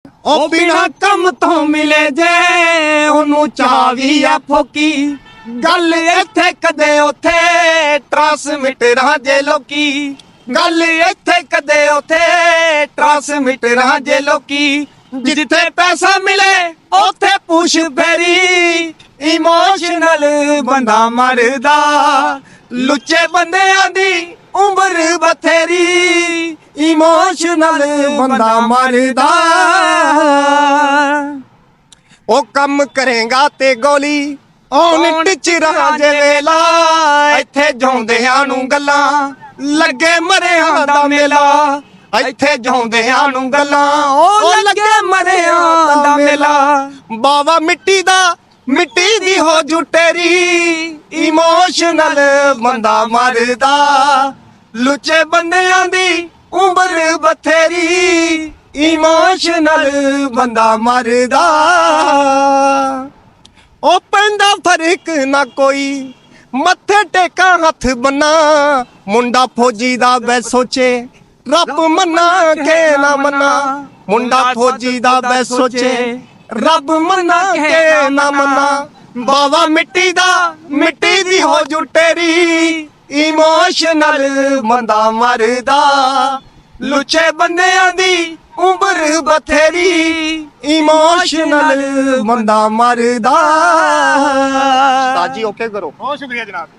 ਉਹ ਬਿਨਾ ਕੰਮ ਤੋਂ ਮਿਲੇ ਜੇ ਉਹਨੂੰ ਚਾਵੀ ਆ ਫੋਕੀ। ਗੱਲ ਇੱਥੇ ਕਦੇ ਉੱਥੇ ਟਰਾਂਸਮਿਟਰਾਂ ਜੇ ਲੋਕੀ। ਗੱਲ ਇੱਥੇ ਕਦੇ ਉੱਥੇ ਟਰਾਂਸਮਿਟਰਾਂ ਜੇ ਲੋਕੀ। ਜਿੱਥੇ ਪੈਸਾ ਮਿਲੇ ਉੱਥੇ ਪੁੱਛ ਫੇਰੀ। ਇਮੋਸ਼ਨਲ ਬੰਦਾ ਮਰਦਾ ਲੁੱਚੇ ਬੰਦਿਆਂ ਦੀ ਉਮਰ ਬਥੇਰੀ। ਇਮੋਸ਼ਨਲ ਬੰਦਾ ਮਰਦਾ। ਉਹ ਕੰਮ ਕਰੇਗਾ ਤੇ ਗੋਲੀ ਔਨ ਟਿਚਰਾਂ ਜੇ ਵੇਲਾ। ਇੱਥੇ ਜਿਉਂਦਿਆਂ ਨੂੰ ਗੱਲਾਂ ਲੱਗੇ ਮਰਿਆਂ ਦਾ ਮੇਲਾ। ਇੱਥੇ ਜਿਉਂਦਿਆਂ ਨੂੰ ਗੱਲਾਂ ਉਹ ਲੱਗੇ ਮਰਿਆਂ ਦਾ ਮੇਲਾ। ਬਾਵਾ ਮਿੱਟੀ ਦਾ ਮਿੱਟੀ ਦੀ ਹੋ ਜੂ ਤੇਰੀ। ਇਮੋਸ਼ਨਲ ਬੰਦਾ ਮਰਦਾ ਲੁੱਚੇ ਬੰਦਿਆਂ ਦੀ ਉਮਰ ਬਥੇਰੀ। ਇਮੋਸ਼ਨਲ ਬੰਦਾ ਮਰਦਾ। ਉਹ ਪੈਂਦਾ ਫਰਕ ਨਾ ਕੋਈ ਮੱਥੇ ਟੇਕਾਂ ਹੱਥ ਬੰਨਾ। ਮੁੰਡਾ ਫੌਜੀ ਦਾ ਬੈ ਸੋਚੇ ਰੱਬ ਮੰਨਾ ਕੇ ਨਾ ਮੰਨਾ। ਮੁੰਡਾ ਫੌਜੀ ਦਾ ਬੈ ਸੋਚੇ ਰੱਬ ਮੰਨਾ ਕੇ ਨਾ ਮੰਨਾ। ਬਾਵਾ ਮਿੱਟੀ ਦਾ ਮਿੱਟੀ ਦੀ ਹੋ ਜੂ ਤੇਰੀ। ਇਮੋਸ਼ਨਲ ਬੰਦਾ ਮਰਦਾ ਲੁੱਚੇ ਬੰਦਿਆਂ ਦੀ ਉਮਰ ਬਥੇਰੀ। ਇਮੋਸ਼ਨਲ ਬੰਦਾ ਮਰਦਾ। ਸਾਜੀ ਓਕੇ ਕਰੋ। ਬਹੁਤ ਸ਼ੁਕਰੀਆ ਜਨਾਬ।